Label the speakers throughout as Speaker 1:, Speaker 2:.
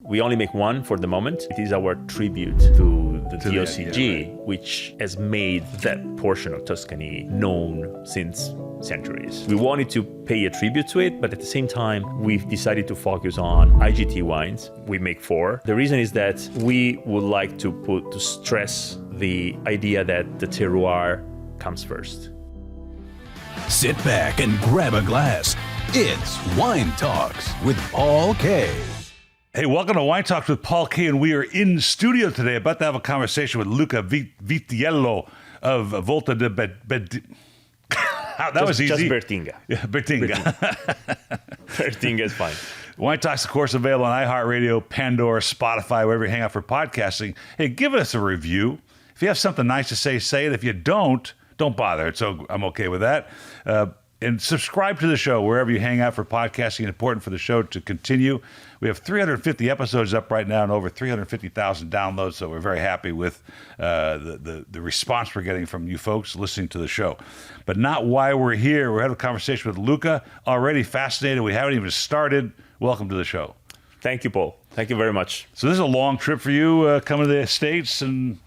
Speaker 1: We only make one for the moment. It is our tribute to the DOCG, which has made that portion of Tuscany known since centuries. We wanted to pay a tribute to it, but at the same time, we've decided to focus on IGT wines. We make 4. The reason is that we would like to stress the idea that the terroir comes first.
Speaker 2: Sit back and grab a glass. It's Wine Talks with Paul K.
Speaker 3: Hey, welcome to Wine Talks with Paul K. And we are in studio today, about to have a conversation with Luca Vitiello of Volta di That was easy.
Speaker 1: Just Bertinga.
Speaker 3: Yeah, Bertinga.
Speaker 1: Bertinga is fine.
Speaker 3: Wine Talks, of course, available on iHeartRadio, Pandora, Spotify, wherever you hang out for podcasting. Hey, give us a review. If you have something nice to say, say it. If you don't bother. So I'm okay with that. And subscribe to the show wherever you hang out for podcasting. It's important for the show to continue. We have 350 episodes up right now and over 350,000 downloads, so we're very happy with the response we're getting from you folks listening to the show. But not why we're here. We're having a conversation with Luca, already fascinated. We haven't even started. Welcome to the show.
Speaker 1: Thank you, Paul. Thank you very much.
Speaker 3: So this is a long trip for you coming to the States and...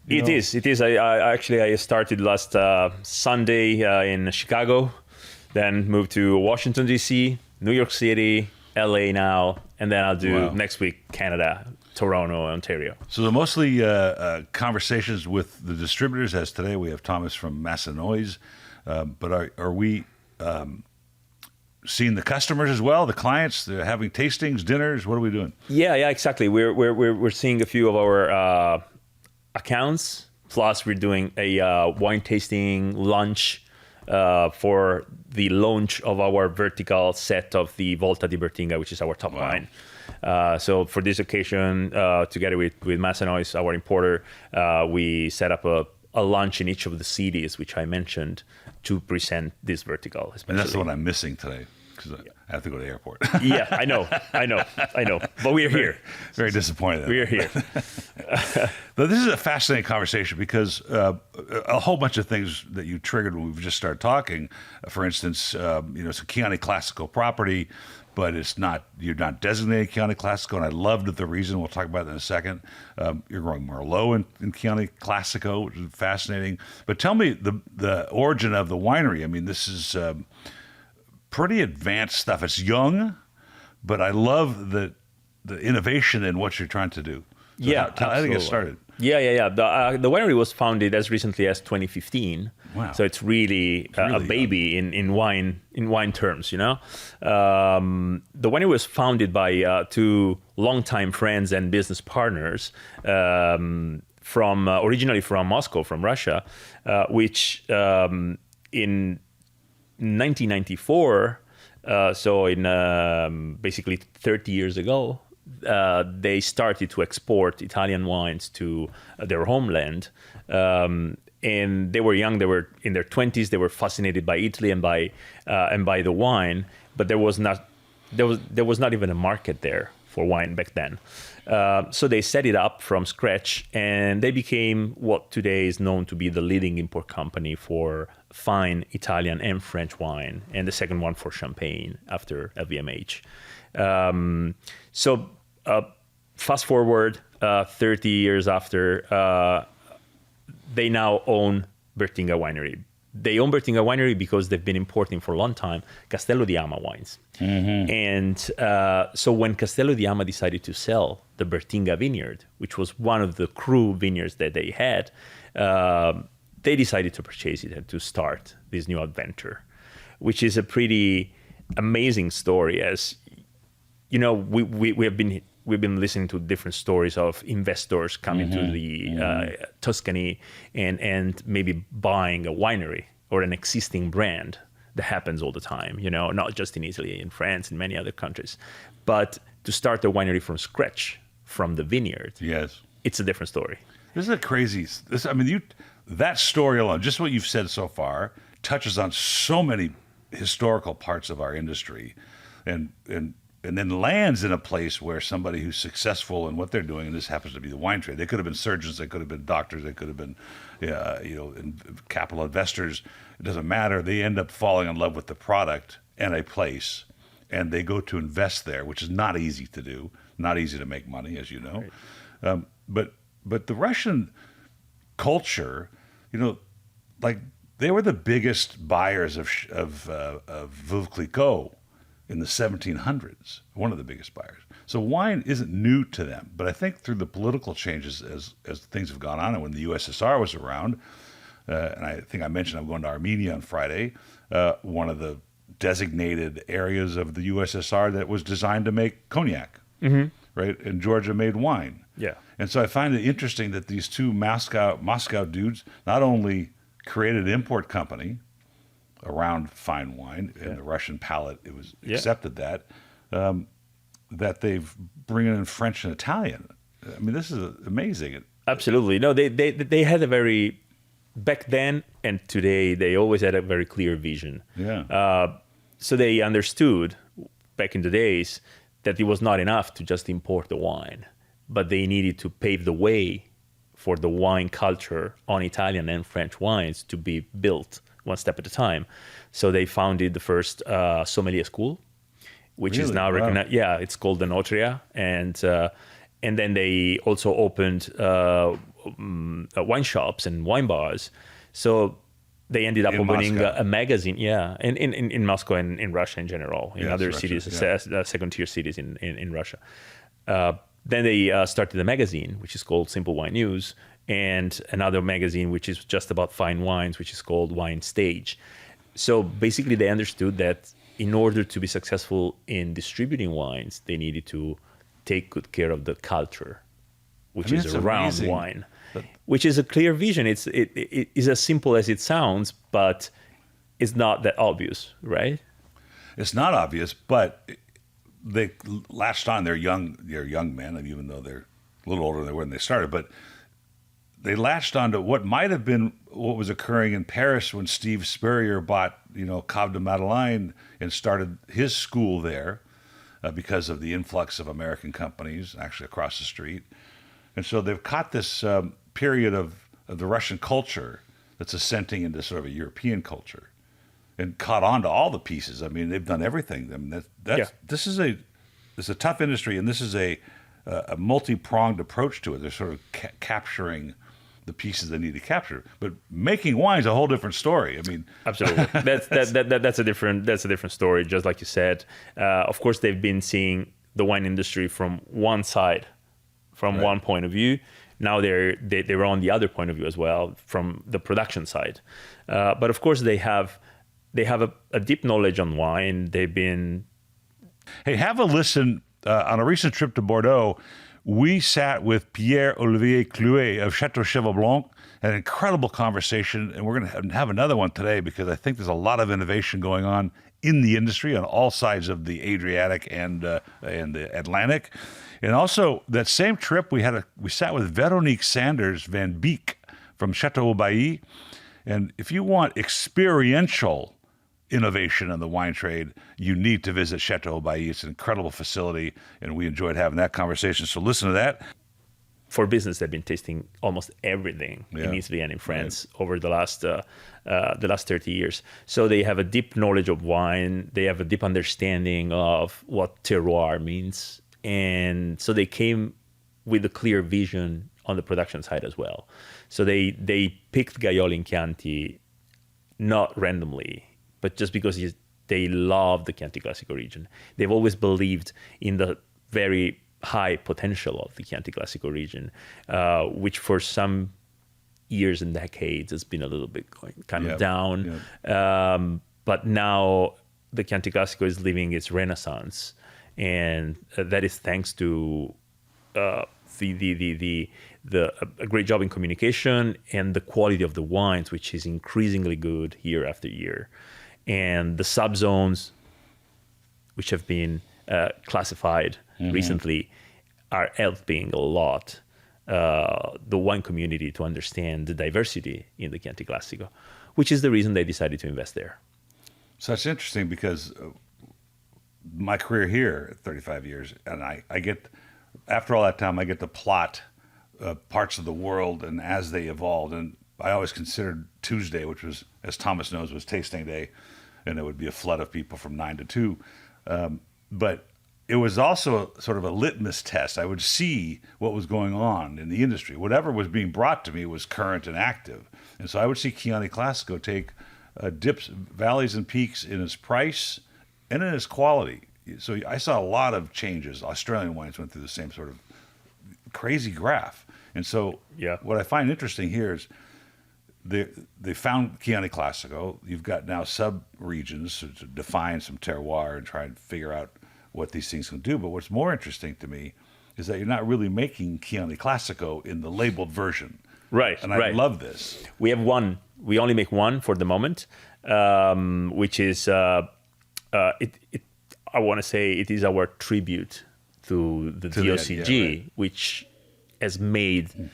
Speaker 1: It is. I started last Sunday in Chicago, then moved to Washington, D.C., New York City, L.A. now, and then I'll do next week Canada, Toronto, Ontario.
Speaker 3: So they're mostly conversations with the distributors, as today we have Thomas from Massenoise. But are we seeing the customers as well, the clients? They're having tastings, dinners? What are we doing?
Speaker 1: Yeah, exactly. We're seeing a few of our accounts, plus we're doing a wine tasting lunch for the launch of our vertical set of the Volta di Bertinga, which is our top line. So for this occasion, together with Massenoise, our importer, we set up a lunch in each of the cities, which I mentioned, to present this vertical. Especially.
Speaker 3: And that's the one I'm missing today, because I have to go to the airport.
Speaker 1: Yeah, I know. But we're here.
Speaker 3: Very disappointed.
Speaker 1: We're here.
Speaker 3: But this is a fascinating conversation because a whole bunch of things that you triggered when we've just started talking. For instance, it's a Chianti Classico property, but you're not designated Chianti Classico, and I loved the reason. We'll talk about that in a second. You're growing Merlot in Chianti Classico, which is fascinating. But tell me the origin of the winery. I mean, this is pretty advanced stuff. It's young, but I love the innovation in what you're trying to do. So how did it get started?
Speaker 1: Yeah. The winery was founded as recently as 2015.
Speaker 3: Wow.
Speaker 1: So it's really a baby in wine terms, The winery was founded by 2 longtime friends and business partners originally from Moscow, from Russia, which in 1994, so in basically 30 years ago, they started to export Italian wines to their homeland. And they were young; they were in their 20s. They were fascinated by Italy and by the wine, but there was not even a market there for wine back then. So they set it up from scratch, and they became what today is known to be the leading import company for fine Italian and French wine, and the second one for Champagne after LVMH. So fast forward 30 years after, they now own Bertinga Winery. They own Bertinga Winery because they've been importing for a long time Castello di Ama wines. Mm-hmm. And so when Castello di Ama decided to sell the Bertinga vineyard, which was one of the crew vineyards that they had, they decided to purchase it and to start this new adventure, which is a pretty amazing story. As you know, we've been listening to different stories of investors coming to the Tuscany and maybe buying a winery or an existing brand. That happens all the time, not just in Italy, in France, in many other countries. But to start a winery from scratch, from the vineyard,
Speaker 3: yes,
Speaker 1: it's a different story.
Speaker 3: This is a crazy. That story alone, just what you've said so far, touches on so many historical parts of our industry, and then lands in a place where somebody who's successful in what they're doing, and this happens to be the wine trade. They could have been surgeons, they could have been doctors, they could have been, capital investors. It doesn't matter. They end up falling in love with the product and a place, and they go to invest there, which is not easy to do. Not easy to make money, as you know. Right. But the Russian culture, like they were the biggest buyers of Veuve Clicquot in the 1700s, one of the biggest buyers. So wine isn't new to them, but I think through the political changes as things have gone on, and when the USSR was around, and I think I mentioned I'm going to Armenia on Friday, one of the designated areas of the USSR that was designed to make cognac, right? And Georgia made wine.
Speaker 1: Yeah.
Speaker 3: And so I find it interesting that these two Moscow dudes not only created an import company around fine wine, and the Russian palate, it was accepted that, that they've bringing in French and Italian. I mean, this is amazing.
Speaker 1: Absolutely. No, they had a very, back then and today, they always had a very clear vision.
Speaker 3: Yeah.
Speaker 1: So they understood back in the days that it was not enough to just import the wine, but they needed to pave the way for the wine culture on Italian and French wines to be built one step at a time. So they founded the first sommelier school, which is now recognized. Yeah, it's called the Notria. And then they also opened wine shops and wine bars. So they ended up opening a magazine, in Moscow and in Russia in general, in other cities, second-tier cities in Russia. Then they started a magazine, which is called Simple Wine News, and another magazine, which is just about fine wines, which is called Wine Stage. So basically, they understood that in order to be successful in distributing wines, they needed to take good care of the culture, which is around amazing. Wine, which is a clear vision. It is as simple as it sounds, but it's not that obvious, right?
Speaker 3: It's not obvious, but they latched on. They're young men, and even though they're a little older than they were when they started, but they latched on to what might have been what was occurring in Paris when Steve Spurrier bought, Cave de Madeleine and started his school there because of the influx of American companies actually across the street. And so they've caught this period of the Russian culture that's ascending into sort of a European culture and caught on to all the pieces. I mean, they've done everything. I mean, this is a tough industry, and this is a multi-pronged approach to it. They're sort of capturing the pieces they need to capture, but making wine is a whole different story. I mean,
Speaker 1: absolutely, that's a different story. Just like you said, of course, they've been seeing the wine industry from one side, from one point of view. Now they're on the other point of view as well, from the production side. But of course, they have a deep knowledge on wine. They've been.
Speaker 3: Hey, have a listen. On a recent trip to Bordeaux, we sat with Pierre-Olivier Clouet of Chateau Cheval Blanc, an incredible conversation, and we're going to have another one today because I think there's a lot of innovation going on in the industry on all sides of the Adriatic and the Atlantic. And also, that same trip, we sat with Veronique Sanders Van Beek from Chateau Bailly, and if you want experiential innovation in the wine trade, you need to visit Chateau Bailly. It's an incredible facility, and we enjoyed having that conversation. So listen to that.
Speaker 1: For business, they've been tasting almost everything in Italy and in France over the last 30 years. So they have a deep knowledge of wine. They have a deep understanding of what terroir means. And so they came with a clear vision on the production side as well. So they picked Gaiolo in Chianti not randomly, but just because they love the Chianti Classico region. They've always believed in the very high potential of the Chianti Classico region, which for some years and decades has been a little bit going kind of down. But now the Chianti Classico is living its renaissance, and that is thanks to a great job in communication and the quality of the wines, which is increasingly good year after year. And the subzones, which have been classified recently, are helping a lot the wine community to understand the diversity in the Chianti Classico, which is the reason they decided to invest there.
Speaker 3: So it's interesting because my career here, 35 years, and I get, after all that time, I get to plot parts of the world and as they evolved. And I always considered Tuesday, which was, as Thomas knows, was tasting day, and it would be a flood of people from 9 to 2. But it was also sort of a litmus test. I would see what was going on in the industry. Whatever was being brought to me was current and active. And so I would see Chianti Classico take dips, valleys and peaks in its price and in its quality. So I saw a lot of changes. Australian wines went through the same sort of crazy graph. And so what I find interesting here is they found Chianti Classico. You've got now sub-regions to define some terroir and try and figure out what these things can do. But what's more interesting to me is that you're not really making Chianti Classico in the labeled version.
Speaker 1: Right.
Speaker 3: And I love this.
Speaker 1: We have one. We only make one for the moment, which is, I want to say it is our tribute to the DOCG, which has made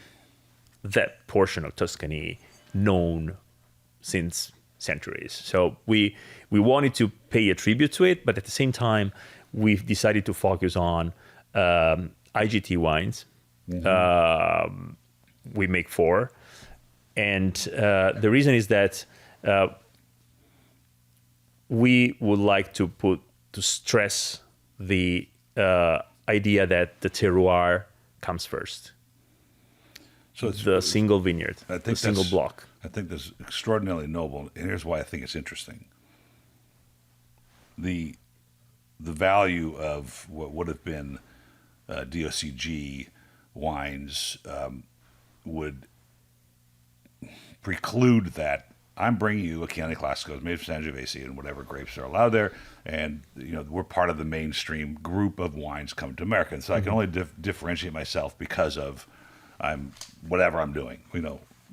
Speaker 1: that portion of Tuscany known since centuries. So we wanted to pay a tribute to it, but at the same time, we've decided to focus on IGT wines. We make 4. And the reason is that we would like to stress the idea that the terroir comes first. So it's the single vineyard, the single block.
Speaker 3: I think that's extraordinarily noble, and here's why I think it's interesting. The value of what would have been DOCG wines would preclude that. I'm bringing you a Chianti Classico. It's made from Sangiovese and whatever grapes are allowed there, and we're part of the mainstream group of wines coming to America. And so I can only differentiate myself because of whatever I'm doing.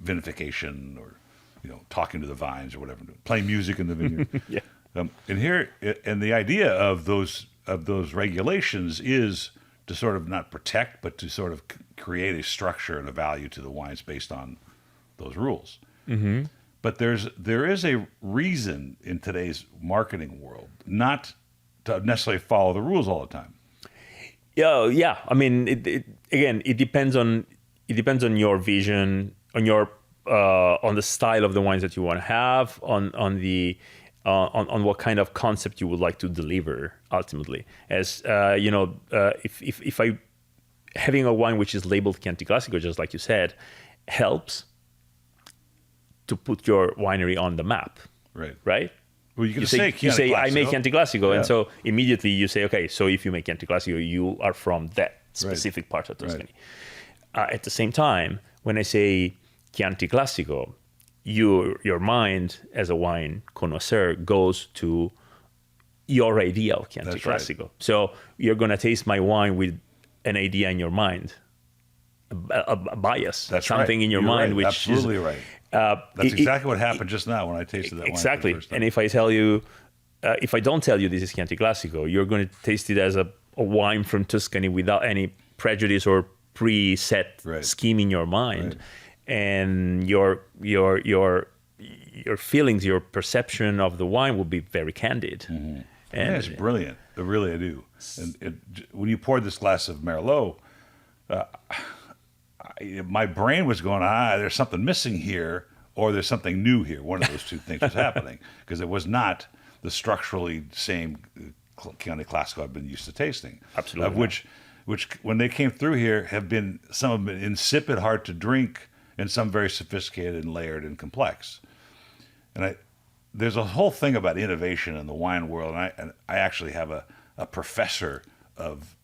Speaker 3: Vinification or talking to the vines or whatever I'm doing, playing music in the vineyard. And the idea of those regulations is to sort of not protect, but to sort of create a structure and a value to the wines based on those rules. Mm-hmm. But there is a reason in today's marketing world not to necessarily follow the rules all the time.
Speaker 1: Yeah. I mean, it depends on your vision, on the style of the wines that you want to have, on what kind of concept you would like to deliver ultimately. As if I having a wine which is labeled Chianti Classico, just like you said, helps to put your winery on the map. Right?
Speaker 3: Well, you say
Speaker 1: Classico. I make Chianti Classico, and so immediately you say, okay, so if you make Chianti Classico, you are from that specific part of Tuscany. At the same time, when I say Chianti Classico, your mind as a wine connoisseur goes to your idea of Chianti Classico. So you're going to taste my wine with an idea in your mind, a bias, something in your mind, which
Speaker 3: absolutely
Speaker 1: is
Speaker 3: right. That's exactly what happened just now when I tasted that wine.
Speaker 1: Exactly. And if I tell you, if I don't tell you this is Chianti Classico, you're going to taste it as a wine from Tuscany without any prejudice or preset scheme in your mind, and your feelings, your perception of the wine will be very candid. Mm-hmm. And
Speaker 3: it's brilliant. Really, I do. And when you poured this glass of Merlot, my brain was going, there's something missing here, or there's something new here. One of those two things was happening, because it was not the structurally same Chianti Classico I've been used to tasting.
Speaker 1: Absolutely.
Speaker 3: Which when they came through here have been some of them insipid, hard to drink, and some very sophisticated and layered and complex. And there's a whole thing about innovation in the wine world, and I actually have a professor of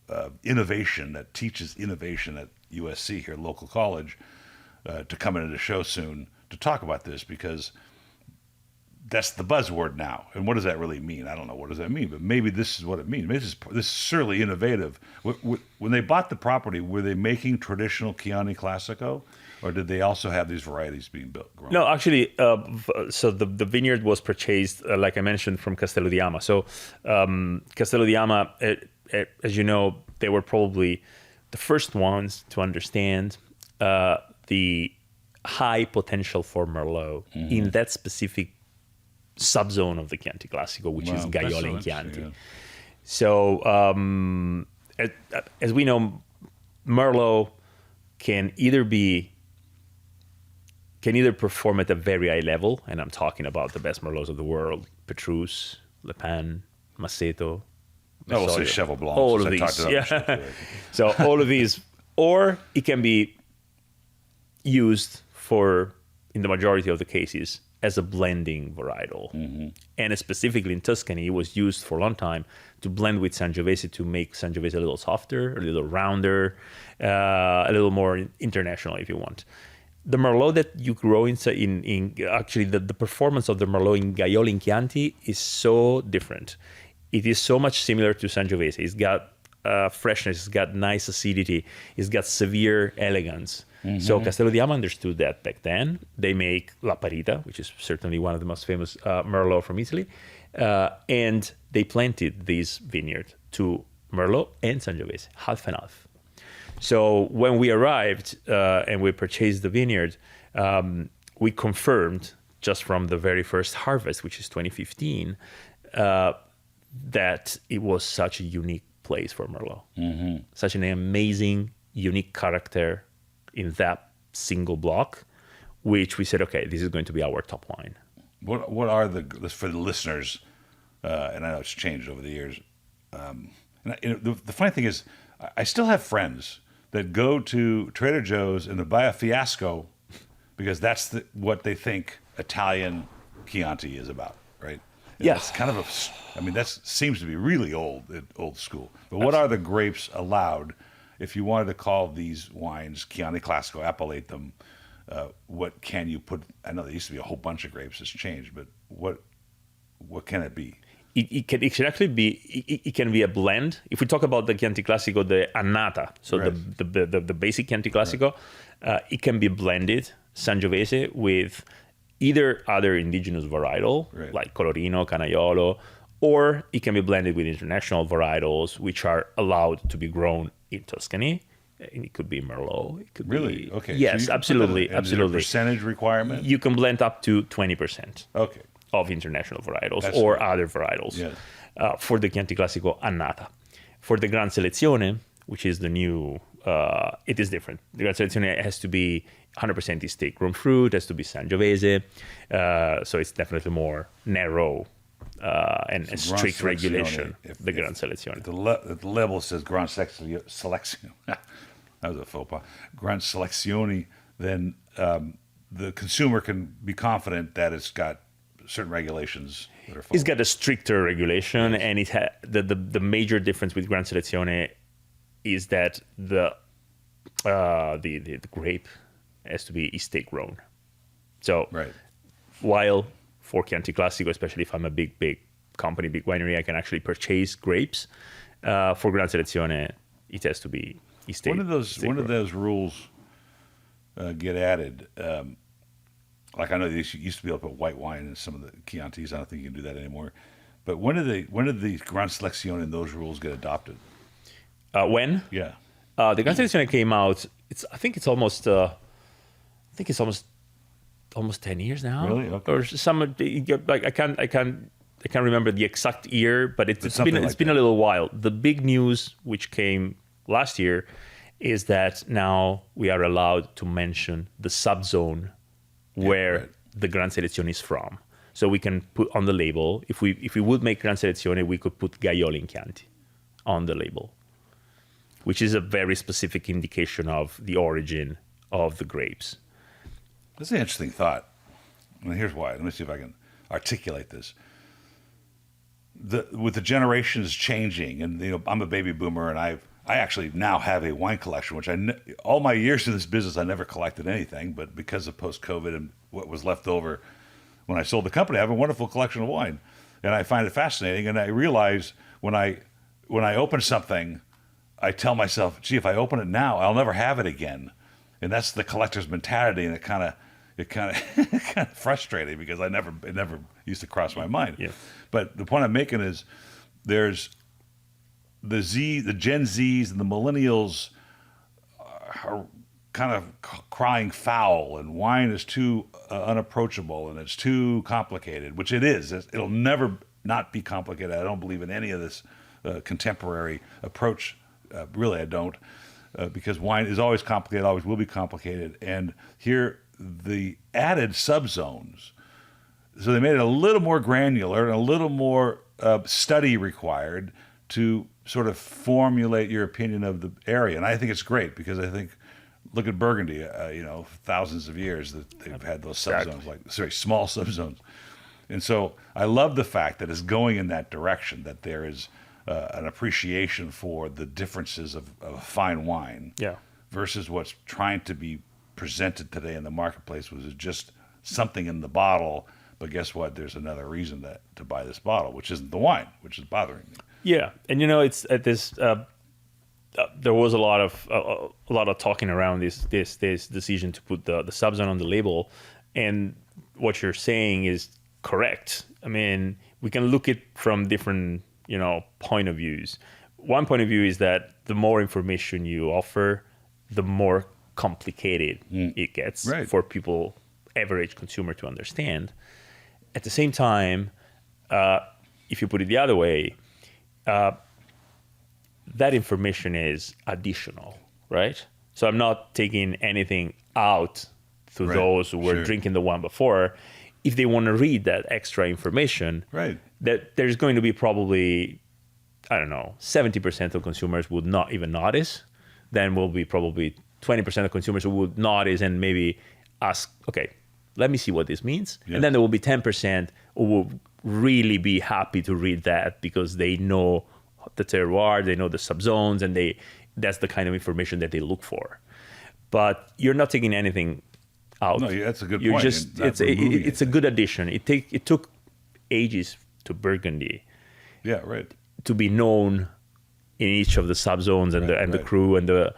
Speaker 3: innovation that teaches innovation at USC here, local college, to come into the show soon to talk about this, because that's the buzzword now. And what does that really mean? I don't know. What does that mean? But maybe this is what it means. Maybe this is certainly innovative. When they bought the property, were they making traditional Chianti Classico, or did they also have these varieties being grown?
Speaker 1: No, actually, so the vineyard was purchased, like I mentioned, from Castello di Ama. So Castello di Ama, as you know, they were probably the first ones to understand the high potential for Merlot in that specific subzone of the Chianti Classico, which is Gaiole and Chianti. Yeah. So as we know, Merlot can either perform at a very high level, and I'm talking about the best Merlots of the world: Petrus, Le Pen, Masseto,
Speaker 3: I will say
Speaker 1: Sauvignon.
Speaker 3: Cheval Blanc.
Speaker 1: All of
Speaker 3: since I
Speaker 1: these.
Speaker 3: talked about
Speaker 1: Yeah.
Speaker 3: it.
Speaker 1: So all of these, or it can be used for, in the majority of the cases, as a blending varietal. And specifically in Tuscany, it was used for a long time to blend with Sangiovese to make Sangiovese a little softer, a little rounder, a little more international, if you want. The Merlot that you grow in actually the performance of the Merlot in Gaiolo in Chianti is so different. It is so much similar to Sangiovese. It's got freshness, it's got nice acidity, it's got severe elegance. So Castello di Ama understood that back then. They make La Parita, which is certainly one of the most famous Merlot from Italy. And they planted this vineyard to Merlot and Sangiovese, half and half. So when we arrived and we purchased the vineyard, we confirmed just from the very first harvest, which is 2015, that it was such a unique place for Merlot. Such an amazing, unique character in that single block, which we said, okay, this is going to be our top line.
Speaker 3: What are for the listeners, and I know it's changed over the years, the funny thing is, I still have friends that go to Trader Joe's and they buy a Fiasco because that's what they think Italian Chianti is about, right?
Speaker 1: Yes.
Speaker 3: It's kind of that seems to be really old school. But what are the grapes allowed if you wanted to call these wines Chianti Classico, appellate them? What can you put? I know there used to be a whole bunch of grapes. It's changed, but what can it be?
Speaker 1: It can actually be. It can be a blend. If we talk about the Chianti Classico, the Annata, so
Speaker 3: Right.
Speaker 1: the basic Chianti Classico, it can be blended Sangiovese with either other indigenous varietal
Speaker 3: Right.
Speaker 1: like Colorino, Canaiolo, or it can be blended with international varietals which are allowed to be grown in Tuscany. And it could be Merlot. It could
Speaker 3: Really?
Speaker 1: be,
Speaker 3: Okay.
Speaker 1: Yes,
Speaker 3: So you can put
Speaker 1: absolutely,
Speaker 3: that in. Is there a
Speaker 1: absolutely.
Speaker 3: percentage requirement?
Speaker 1: You can blend up to 20%.
Speaker 3: Okay.
Speaker 1: Of international varietals
Speaker 3: That's
Speaker 1: or
Speaker 3: great.
Speaker 1: other varietals
Speaker 3: Yes.
Speaker 1: for the Chianti Classico Annata. For the Gran Selezione, which is the new, it is different. The Gran Selezione has to be 100% estate grown fruit, has to be Sangiovese, so it's definitely more narrow and
Speaker 3: Gran
Speaker 1: strict
Speaker 3: Selezione,
Speaker 1: regulation,
Speaker 3: if
Speaker 1: the Gran Selezione.
Speaker 3: If the label says Gran Selezione, that was a faux pas. Gran Selezione, then the consumer can be confident that it's got certain regulations that are followed.
Speaker 1: It's got a stricter regulation, and it the major difference with Gran Selezione is that the grape has to be estate grown. So
Speaker 3: Right.
Speaker 1: while for Chianti Classico, especially if I'm a big company, big winery, I can actually purchase grapes. For Gran Selezione, it has to be estate.
Speaker 3: When did
Speaker 1: grown.
Speaker 3: those rules get added? Like I know they used to be able to put white wine in some of the Chiantis. I don't think you can do that anymore. But when did the Gran Selezione and those rules get adopted?
Speaker 1: When?
Speaker 3: Yeah.
Speaker 1: The Gran Selezione came out, I think it's almost 10 years now.
Speaker 3: Really? Okay.
Speaker 1: Or some like I can't remember the exact year, but it's
Speaker 3: something
Speaker 1: been
Speaker 3: like
Speaker 1: a little while. The big news which came last year is that now we are allowed to mention the subzone where
Speaker 3: right.
Speaker 1: the Gran Selezione is from. So we can put on the label, if we would make Gran Selezione, we could put Gaiolo in Chianti on the label, which is a very specific indication of the origin of the grapes.
Speaker 3: That's an interesting thought. And here's why. Let me see if I can articulate this. With the generations changing, and I'm a baby boomer, and I actually now have a wine collection, which all my years in this business I never collected anything, but because of post-COVID and what was left over when I sold the company, I have a wonderful collection of wine, and I find it fascinating. And I realize when I open something, I tell myself, gee, if I open it now, I'll never have it again. And that's the collector's mentality, and it kind of frustrating because it never used to cross my mind.
Speaker 1: Yeah.
Speaker 3: But the point I'm making is there's the Gen Zs and the millennials are kind of crying foul, and wine is too unapproachable and it's too complicated, which it is. It'll never not be complicated. I don't believe in any of this contemporary approach. Really, I don't. Because wine is always complicated, always will be complicated. And here, the added subzones, so they made it a little more granular and a little more study required to sort of formulate your opinion of the area. And I think it's great because I think, look at Burgundy, thousands of years that they've had those subzones, like very small subzones. And so I love the fact that it's going in that direction, that there is an appreciation for the differences of fine wine versus what's trying to be presented today in the marketplace, which is just something in the bottle. But guess what? There's another reason to buy this bottle, which isn't the wine, which is bothering me.
Speaker 1: Yeah, and it's at this. There was a lot of talking around this decision to put the subzone on the label, and what you're saying is correct. I mean, we can look at it from different point of views. One point of view is that the more information you offer, the more complicated it gets for people, average consumer, to understand. At the same time, if you put it the other way, that information is additional, right? So I'm not taking anything out to those who were drinking the one before. If they want to read that extra information, that there's going to be probably, 70% of consumers would not even notice. Then will be probably 20% of consumers who would notice and maybe ask, okay, let me see what this means. And then there will be 10% who will really be happy to read that because they know the terroir, they know the subzones, and that's the kind of information that they look for. But you're not taking anything out.
Speaker 3: No, that's a good point.
Speaker 1: It's a good addition. It took ages to Burgundy. To be known in each of the subzones and the crew and the.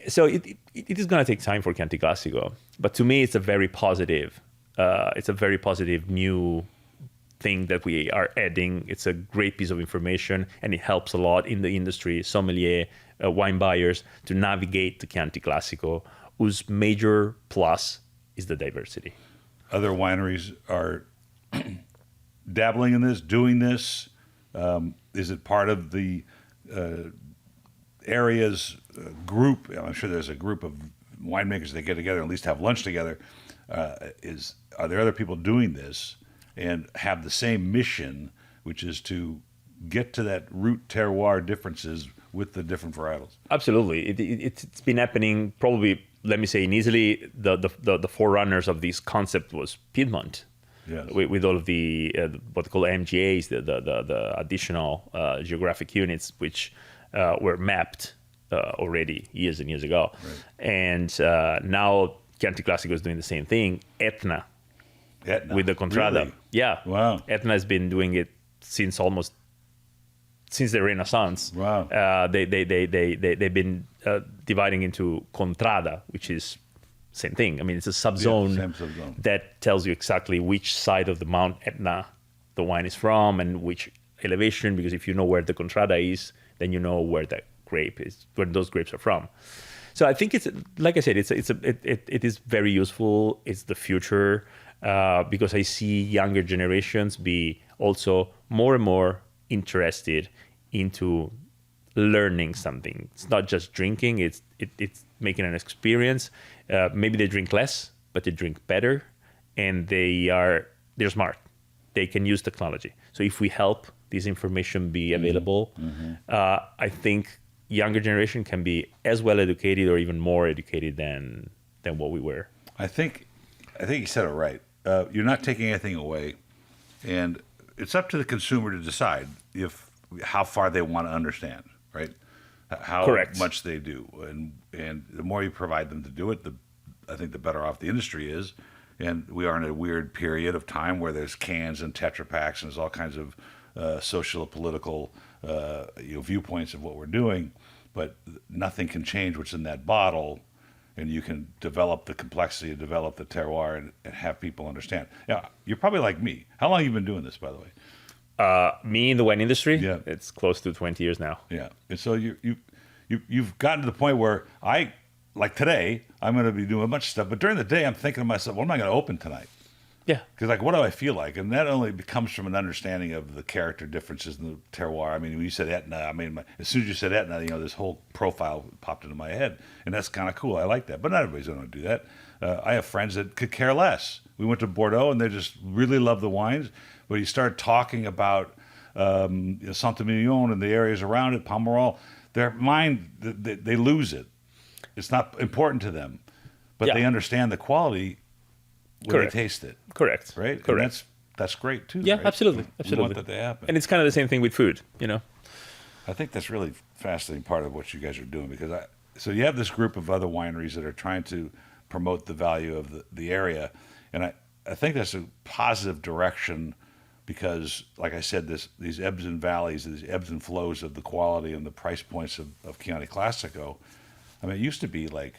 Speaker 1: So it is going to take time for Chianti Classico, but to me it's a very positive. It's a very positive new thing that we are adding. It's a great piece of information, and it helps a lot in the industry, sommelier, wine buyers, to navigate the Chianti Classico, whose major plus is the diversity.
Speaker 3: Other wineries are dabbling in this, doing this. Is it part of the area's group? I'm sure there's a group of winemakers that get together and at least have lunch together. Are there other people doing this and have the same mission, which is to get to that root terroir differences with the different varietals? Absolutely.
Speaker 1: It's been happening probably, let me say, in Italy, the forerunners of this concept was Piedmont.
Speaker 3: Yes.
Speaker 1: With all of the what they call MGAs, the additional geographic units, which were mapped already years and years ago. And now Chianti Classico is doing the same thing. Etna. With the Contrada.
Speaker 3: Really?
Speaker 1: Yeah.
Speaker 3: Wow.
Speaker 1: Etna has been doing it since the Renaissance.
Speaker 3: Wow.
Speaker 1: They've been dividing into Contrada, which is same thing. I mean, it's a subzone that tells you exactly which side of the Mount Etna the wine is from and which elevation, because if you know where the Contrada is, then you know where the grape is, where those grapes are from. So I think it's, like I said, it is very useful. It's the future because I see younger generations be also more and more interested into learning something. It's not just drinking, it's making an experience. Maybe they drink less, but they drink better, and they're smart. They can use technology. So if we help this information be available, I think younger generation can be as well educated or even more educated than what we were.
Speaker 3: I think you said it right. You're not taking anything away, and it's up to the consumer to decide how far they want to understand, right? How
Speaker 1: Correct.
Speaker 3: much they do, and the more you provide them to do it, I think the better off the industry is. And we are in a weird period of time where there's cans and Tetra Paks and there's all kinds of social, political viewpoints of what we're doing, but nothing can change what's in that bottle, and you can develop the complexity, develop the terroir, and have people understand. Now, you're probably like me. How long have you been doing this, by the way?
Speaker 1: Me in the wine industry?
Speaker 3: Yeah.
Speaker 1: It's close to 20 years now.
Speaker 3: Yeah. And so you've gotten to the point where like today, I'm going to be doing a bunch of stuff, but during the day, I'm thinking to myself, what am I going to open tonight?
Speaker 1: Yeah.
Speaker 3: Because what do I feel like? And that only comes from an understanding of the character differences in the terroir. I mean, when you said Etna, as soon as you said Etna, this whole profile popped into my head, and that's kind of cool. I like that, but not everybody's going to do that. I have friends that could care less. We went to Bordeaux, and they just really love the wines, but you start talking about Saint-Emilion and the areas around it, Pomerol, their mind, they lose it. It's not important to them, but they understand the quality when they taste it.
Speaker 1: Correct.
Speaker 3: Right?
Speaker 1: Correct.
Speaker 3: And that's great too.
Speaker 1: Yeah,
Speaker 3: right?
Speaker 1: absolutely.
Speaker 3: We
Speaker 1: Absolutely.
Speaker 3: want that to happen.
Speaker 1: And it's kind of the same thing with food, you know?
Speaker 3: I think that's really fascinating part of what you guys are doing, because so you have this group of other wineries that are trying to promote the value of the area. And I think that's a positive direction, because, like I said, these ebbs and valleys, these ebbs and flows of the quality and the price points of Chianti Classico. I mean, it used to be like,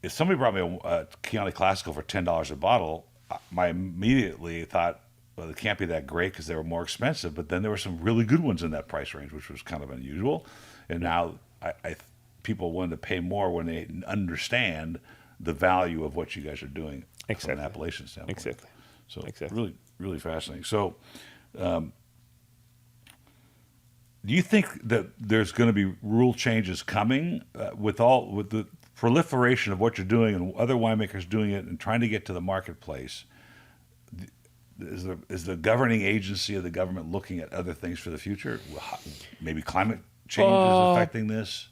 Speaker 3: if somebody brought me a Chianti Classico for $10 a bottle, I immediately thought, well, it can't be that great because they were more expensive. But then there were some really good ones in that price range, which was kind of unusual. And now people willing to pay more when they understand the value of what you guys are doing from an appellation standpoint.
Speaker 1: Exactly.
Speaker 3: So really, really fascinating. So do you think that there's going to be rule changes coming with the proliferation of what you're doing and other winemakers doing it and trying to get to the marketplace? Is the governing agency of the government looking at other things for the future? Maybe climate change is affecting this?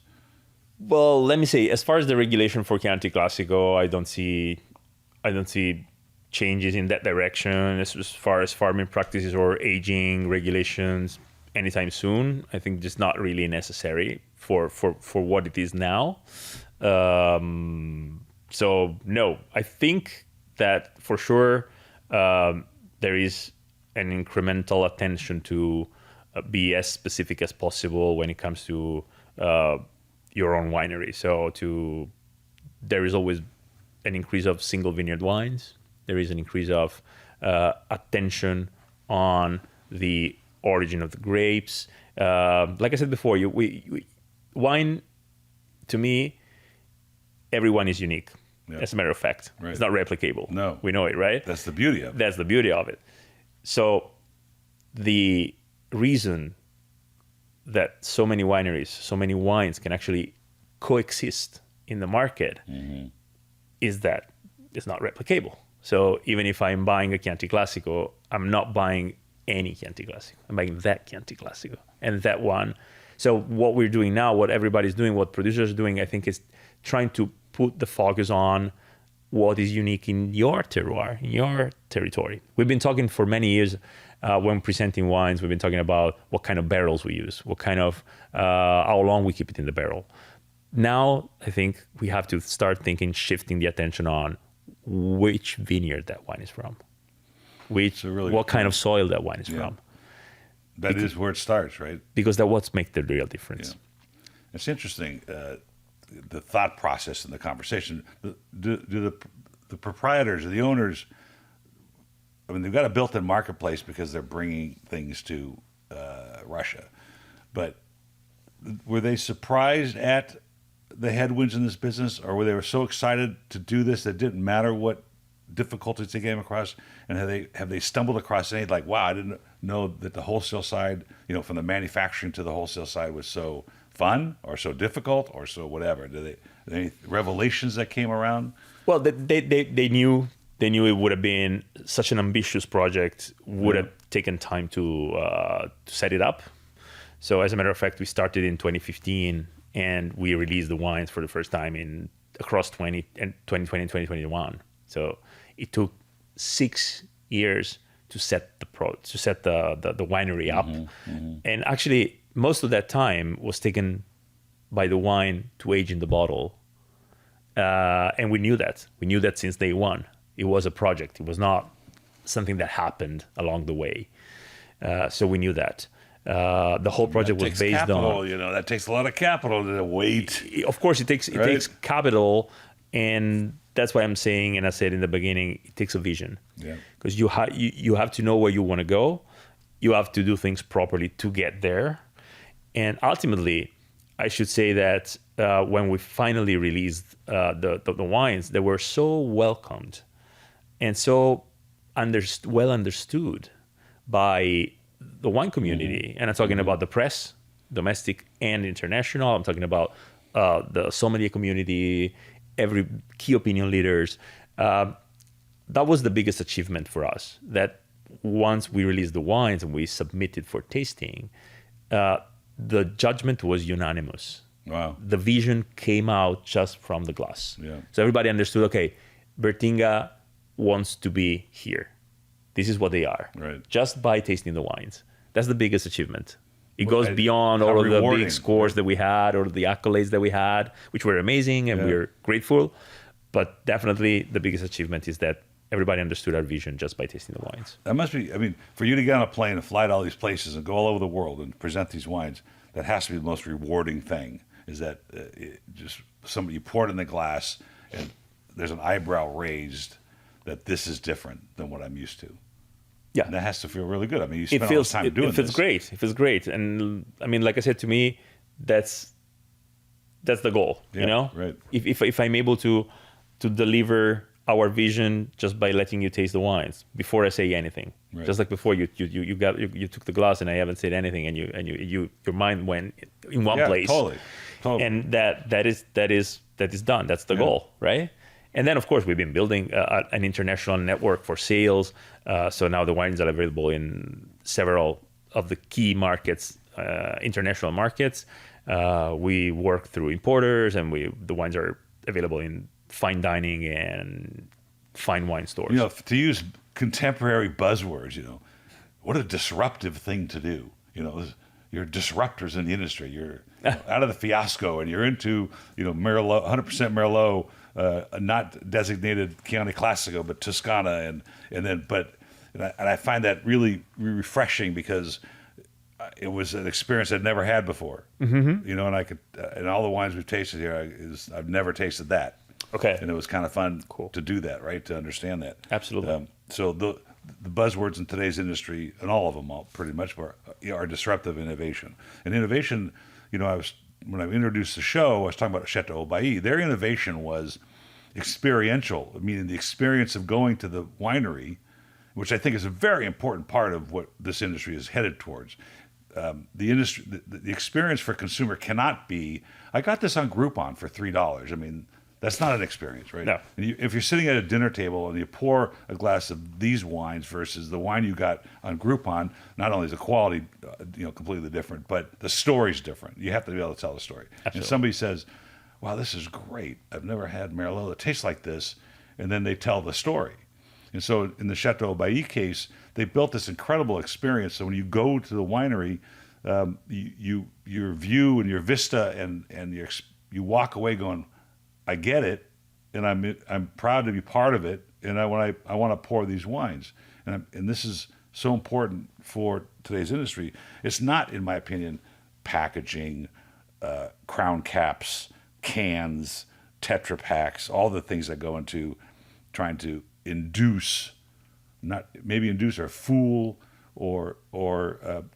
Speaker 1: Well, let me say, as far as the regulation for Chianti Classico, I don't see changes in that direction as far as farming practices or aging regulations anytime soon. I think just not really necessary for what it is now. So no, I think that for sure there is an incremental attention to be as specific as possible when it comes to your own winery. So there is always an increase of single vineyard wines. There is an increase of attention on the origin of the grapes. Like I said before, wine, to me, everyone is unique. Yep. As a matter of fact, It's not replicable.
Speaker 3: No,
Speaker 1: we know it, right?
Speaker 3: That's the beauty of it.
Speaker 1: That's the beauty of it. So the reason that so many wineries, so many wines can actually coexist in the market is that it's not replicable. So even if I'm buying a Chianti Classico, I'm not buying any Chianti Classico. I'm buying that Chianti Classico and that one. So what we're doing now, what everybody's doing, what producers are doing, I think is trying to put the focus on what is unique in your terroir, in your territory. We've been talking for many years when presenting wines, we've been talking about what kind of barrels we use, what kind of, how long we keep it in the barrel. Now, I think we have to start shifting the attention on which vineyard that wine is from, what kind of soil that wine is from.
Speaker 3: That is where it starts, right?
Speaker 1: Because that's what makes the real difference.
Speaker 3: Yeah. It's interesting, the thought process and the conversation. Do the proprietors or the owners, I mean, they've got a built-in marketplace because they're bringing things to Russia. But were they surprised at the headwinds in this business, or were they so excited to do this that it didn't matter what difficulties they came across? And have they stumbled across any, like, wow, I didn't know that the wholesale side, from the manufacturing to the wholesale side was so fun or so difficult or so whatever? Any revelations that came around?
Speaker 1: Well, they knew it would have been such an ambitious project, would have taken time to set it up. So as a matter of fact, we started in 2015 and we released the wines for the first time across 2020 and 2021. So it took 6 years to set the winery up. And actually, most of that time was taken by the wine to age in the bottle. And we knew that. We knew that since day one. It was a project. It was not something that happened along the way. So we knew that. The whole project was based
Speaker 3: capital,
Speaker 1: on...
Speaker 3: that takes a lot of capital to wait.
Speaker 1: Of course, it takes capital, and that's why I'm saying, and I said in the beginning, it takes a vision. Yeah. Because you have to know where you want to go. You have to do things properly to get there. And ultimately, I should say that when we finally released the wines, they were so welcomed and so well understood by the wine community. And I'm talking about the press, domestic and international. I'm talking about the sommelier community, every key opinion leaders. That was the biggest achievement for us, that once we released the wines and we submitted for tasting, the judgment was unanimous.
Speaker 3: Wow.
Speaker 1: The vision came out just from the glass.
Speaker 3: Yeah.
Speaker 1: So everybody understood, okay, Bertinga wants to be here. This is what they are.
Speaker 3: Right.
Speaker 1: Just by tasting the wines. That's the biggest achievement. It goes beyond
Speaker 3: how
Speaker 1: all of the
Speaker 3: rewarding.
Speaker 1: big scores that we had or the accolades that we had, which were amazing and we're grateful. But definitely the biggest achievement is that everybody understood our vision just by tasting the wines.
Speaker 3: That must be, I mean, for you to get on a plane and fly to all these places and go all over the world and present these wines, that has to be the most rewarding thing, is that just somebody, you pour it in the glass and there's an eyebrow raised that this is different than what I'm used to.
Speaker 1: Yeah.
Speaker 3: And that has to feel really good. I mean, you spend all this time doing this.
Speaker 1: It feels great. It feels great. And I mean, like I said, to me, that's the goal, you know?
Speaker 3: Right.
Speaker 1: If I'm able to deliver our vision just by letting you taste the wines before I say anything.
Speaker 3: Right.
Speaker 1: Just like before you took the glass and I haven't said anything and your mind went in one place.
Speaker 3: Totally.
Speaker 1: And that is done. That's the goal, right? And then of course we've been building an international network for sales. So now the wines are available in several of the key markets, international markets. We work through importers, and the wines are available in fine dining and fine wine stores.
Speaker 3: You know, to use contemporary buzzwords, you know, what a disruptive thing to do. You know, you're disruptors in the industry. You're out of the fiasco, and you're into, you know, Merlot, 100% Merlot, not designated Chianti Classico, but Tuscany, and I find that really refreshing because it was an experience I'd never had before. Mm-hmm. You know, and and all the wines we've tasted here, I've never tasted that.
Speaker 1: Okay.
Speaker 3: And it was kind of fun
Speaker 1: Cool.
Speaker 3: to do that, right? To understand that.
Speaker 1: Absolutely.
Speaker 3: So the buzzwords in today's industry, and all of them pretty much are disruptive innovation. And innovation, you know, when I introduced the show, I was talking about Chateau Bailly. Their innovation was experiential, meaning the experience of going to the winery, which I think is a very important part of what this industry is headed towards. The experience for consumer cannot be, I got this on Groupon for $3. I mean, that's not an experience, right?
Speaker 1: No.
Speaker 3: And if you're sitting at a dinner table and you pour a glass of these wines versus the wine you got on Groupon, not only is the quality, completely different, but the story's different. You have to be able to tell the story.
Speaker 1: Absolutely.
Speaker 3: And somebody says, "Wow, this is great. I've never had Merlot that tastes like this," and then they tell the story. And so in the Chateau Bailly case, they built this incredible experience. So when you go to the winery, your view and your vista and you walk away going, I get it, and I'm proud to be part of it, and I want to pour these wines, and this is so important for today's industry. It's not, in my opinion, packaging, crown caps, cans, Tetra Paks, all the things that go into trying to induce or fool or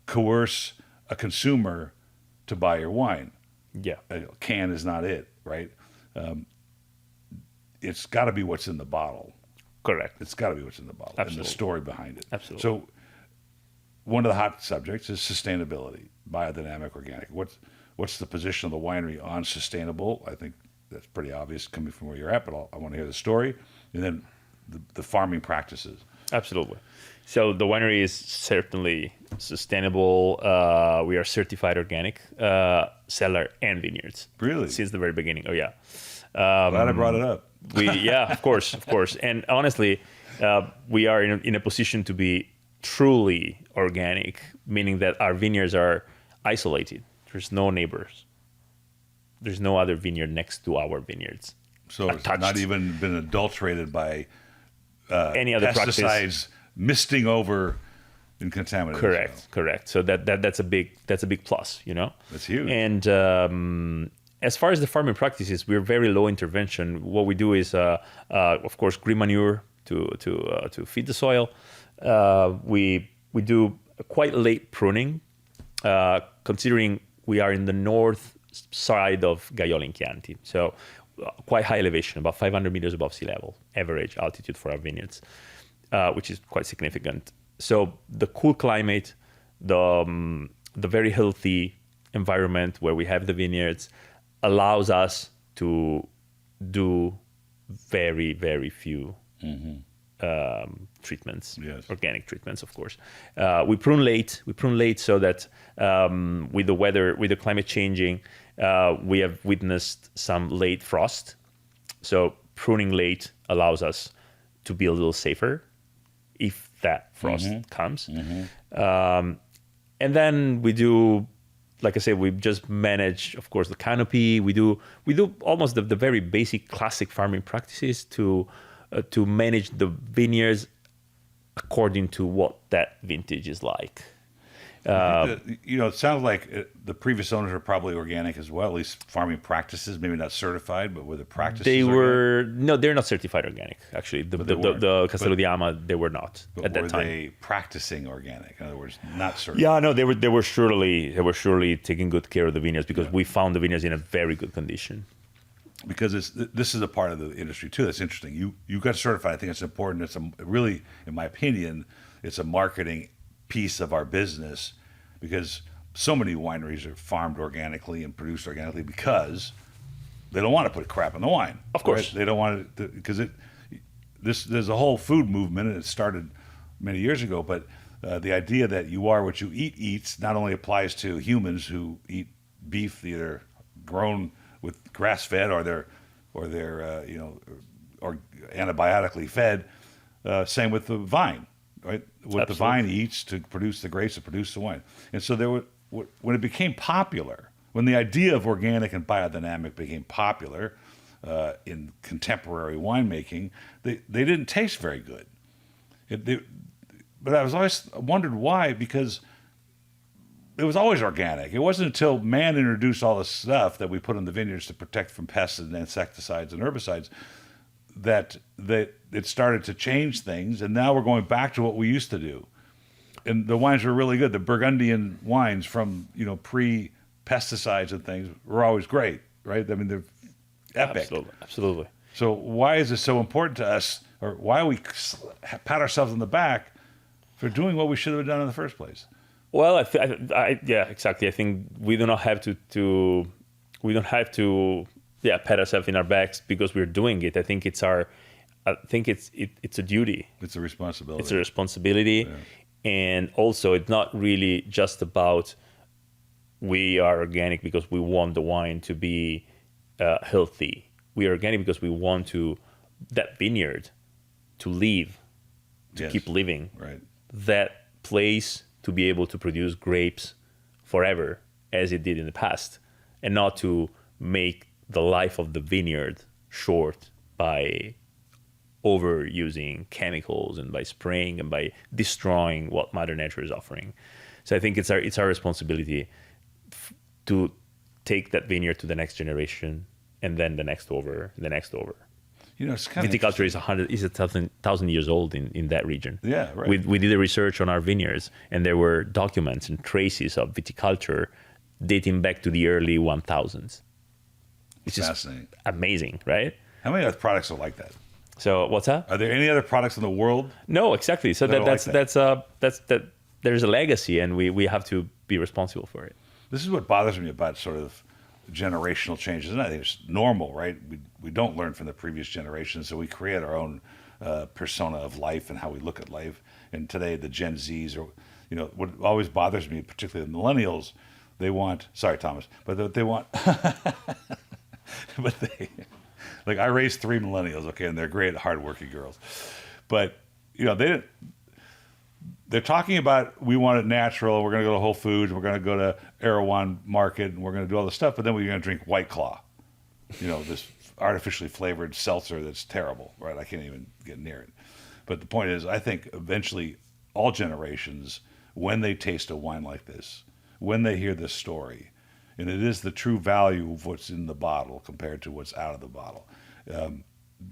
Speaker 3: coerce a consumer to buy your wine.
Speaker 1: Yeah.
Speaker 3: A can is not it, right? It's got to be what's in the bottle.
Speaker 1: Correct.
Speaker 3: It's got to be what's in the bottle.
Speaker 1: Absolutely.
Speaker 3: And the story behind it.
Speaker 1: Absolutely.
Speaker 3: So one of the hot subjects is sustainability, biodynamic, organic. What's the position of the winery on sustainable? I think that's pretty obvious coming from where you're at, but I want to hear the story. And then the farming practices.
Speaker 1: Absolutely. So the winery is certainly sustainable. We are certified organic, cellar and vineyards.
Speaker 3: Really?
Speaker 1: Since the very beginning. Oh, yeah.
Speaker 3: Glad I brought it up.
Speaker 1: Of course. And honestly, we are in a position to be truly organic, meaning that our vineyards are isolated. There's no neighbors. There's no other vineyard next to our vineyards.
Speaker 3: So it's not even been adulterated by
Speaker 1: any other
Speaker 3: pesticides
Speaker 1: practice.
Speaker 3: Misting over and contaminating.
Speaker 1: Correct. So that's a big plus, you know.
Speaker 3: That's huge.
Speaker 1: And as far as the farming practices, we're very low intervention. What we do is, of course, green manure to feed the soil. We do quite late pruning, considering we are in the north side of Gaiole in Chianti. So quite high elevation, about 500 meters above sea level, average altitude for our vineyards, which is quite significant. So the cool climate, the very healthy environment where we have the vineyards allows us to do very, very few treatments,
Speaker 3: Yes.
Speaker 1: organic treatments, of course. We prune late. We prune late so that with the weather, with the climate changing, we have witnessed some late frost. So pruning late allows us to be a little safer if that frost comes. And then we do, like I said, we just manage, of course, the canopy. We do almost the very basic classic farming practices to manage the vineyards according to what that vintage is like.
Speaker 3: It sounds like the previous owners are probably organic as well, at least farming practices, maybe not certified, but were the practices
Speaker 1: they're not certified organic, actually. The Castello di Ama, they were not at that time.
Speaker 3: Were they practicing organic? In other words, not certified?
Speaker 1: Yeah, no, they were surely taking good care of the vineyards because we found the vineyards in a very good condition.
Speaker 3: Because this is a part of the industry too that's interesting. You got certified. I think it's important. It's really, in my opinion, it's a marketing piece of our business because so many wineries are farmed organically and produced organically because they don't want to put crap in the wine.
Speaker 1: Of course,
Speaker 3: right? They don't want to because there's a whole food movement and it started many years ago. But the idea that you are what you eats not only applies to humans who eat beef either grown with grass fed or they're or antibiotically fed. Same with the vine. Right, what the vine eats to produce the grapes to produce the wine, and so when it became popular, when the idea of organic and biodynamic became popular in contemporary winemaking, they didn't taste very good. But I was always wondered why, because it was always organic. It wasn't until man introduced all this stuff that we put in the vineyards to protect from pests and insecticides and herbicides that it started to change things, and now we're going back to what we used to do. And the wines were really good. The Burgundian wines from pre-pesticides and things were always great, right? I mean, they're epic.
Speaker 1: Absolutely.
Speaker 3: So why is it so important to us, or why we pat ourselves on the back for doing what we should have done in the first place?
Speaker 1: Well, yeah, exactly. I think we do not have to pat ourselves in our backs because we're doing it. I think it's a duty.
Speaker 3: It's a responsibility.
Speaker 1: It's a responsibility. Yeah. And also it's not really just about we are organic because we want the wine to be healthy. We are organic because we want that vineyard to live, to keep living.
Speaker 3: Right.
Speaker 1: That place to be able to produce grapes forever as it did in the past, and not to make the life of the vineyard short by overusing chemicals and by spraying and by destroying what Mother Nature is offering. So I think it's our responsibility to take that vineyard to the next generation and then the next over.
Speaker 3: It's kind
Speaker 1: Viticulture is 1,000 years old in that region.
Speaker 3: Yeah, right.
Speaker 1: We did a research on our vineyards, and there were documents and traces of viticulture dating back to the early 1000s. It's
Speaker 3: fascinating.
Speaker 1: Just amazing, right?
Speaker 3: How many other products are like that?
Speaker 1: So what's that?
Speaker 3: Are there any other products in the world?
Speaker 1: No, exactly. So there's a legacy, and we have to be responsible for it.
Speaker 3: This is what bothers me about sort of generational changes, and I think it's normal, right? We don't learn from the previous generation, so we create our own persona of life and how we look at life. And today, the Gen Zs, or what always bothers me, particularly the millennials, they want. Sorry, Thomas, but they want. But like I raised 3 millennials, okay, and they're great, hardworking girls, but they're talking about we want it natural. We're going to go to Whole Foods. We're going to go to Erewhon Market, and we're going to do all this stuff. But then we're going to drink White Claw, this artificially flavored seltzer that's terrible, right? I can't even get near it. But the point is, I think eventually all generations, when they taste a wine like this, when they hear this story, and it is the true value of what's in the bottle compared to what's out of the bottle,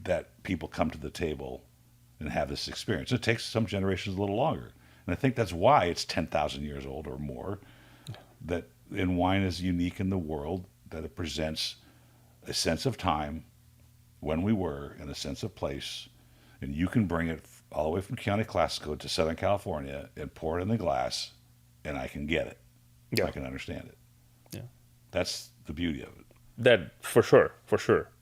Speaker 3: that people come to the table and have this experience. It takes some generations a little longer. And I think that's why it's 10,000 years old or more, and wine is unique in the world, that it presents a sense of time, when we were, and a sense of place. And you can bring it all the way from Chianti Classico to Southern California and pour it in the glass, and I can get it.
Speaker 1: Yeah.
Speaker 3: I can understand it.
Speaker 1: Yeah.
Speaker 3: That's the beauty of it.
Speaker 1: That for sure.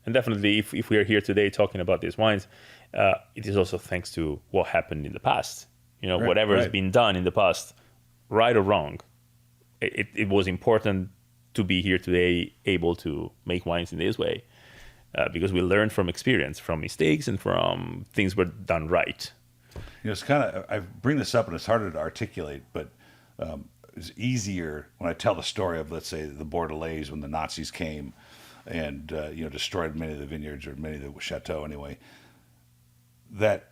Speaker 1: And definitely, if we are here today talking about these wines, it is also thanks to what happened in the past. Whatever has been done in the past, right or wrong, it was important to be here today, able to make wines in this way, because we learned from experience, from mistakes, and from things were done right.
Speaker 3: It's kind of, I bring this up and it's harder to articulate, but it's easier when I tell the story of, let's say, the Bordelais when the Nazis came and destroyed many of the vineyards, or many of the chateaux anyway, that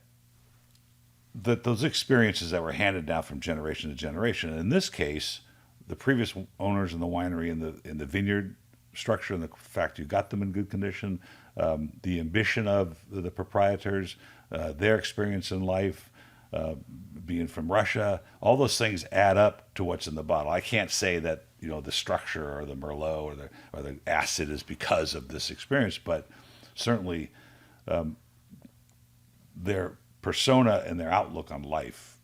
Speaker 3: those experiences that were handed down from generation to generation. And in this case, the previous owners in the winery, in the vineyard structure, and the fact you got them in good condition, the ambition of the proprietors, their experience in life, being from Russia, all those things add up to what's in the bottle. I can't say that the structure or the Merlot or the acid is because of this experience, but certainly their persona and their outlook on life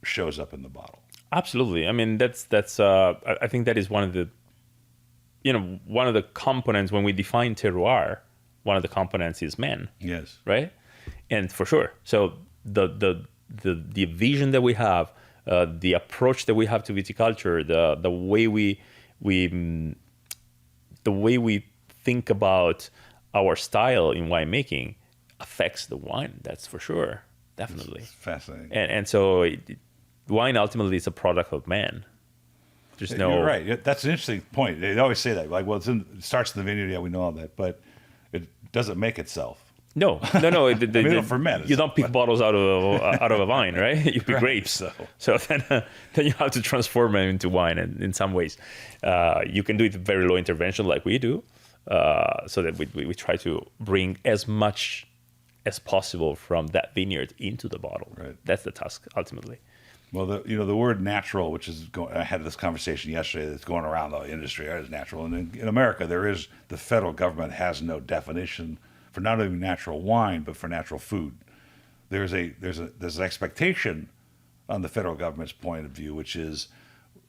Speaker 3: shows up in the bottle.
Speaker 1: Absolutely. I mean, that's I think that is one of the components when we define terroir. One of the components is man.
Speaker 3: Yes.
Speaker 1: Right. And for sure. So the vision that we have, the approach that we have to viticulture, the way we think about our style in winemaking affects the wine. That's for sure. Definitely.
Speaker 3: It's fascinating.
Speaker 1: And so wine ultimately is a product of man.
Speaker 3: You're right. That's an interesting point. They always say that, like, well, it starts in the vineyard. Yeah, we know all that, but it doesn't make itself.
Speaker 1: No.
Speaker 3: For men,
Speaker 1: you don't pick bottles out of a vine, right? You pick grapes. So then you have to transform them into wine. And in some ways, you can do it very low intervention, like we do, so that we try to bring as much as possible from that vineyard into the bottle.
Speaker 3: Right.
Speaker 1: That's the task ultimately.
Speaker 3: Well, the word natural, which is I had this conversation yesterday that's going around the industry, is natural. And in America, the federal government has no definition for not only natural wine, but for natural food. There's an expectation on the federal government's point of view, which is,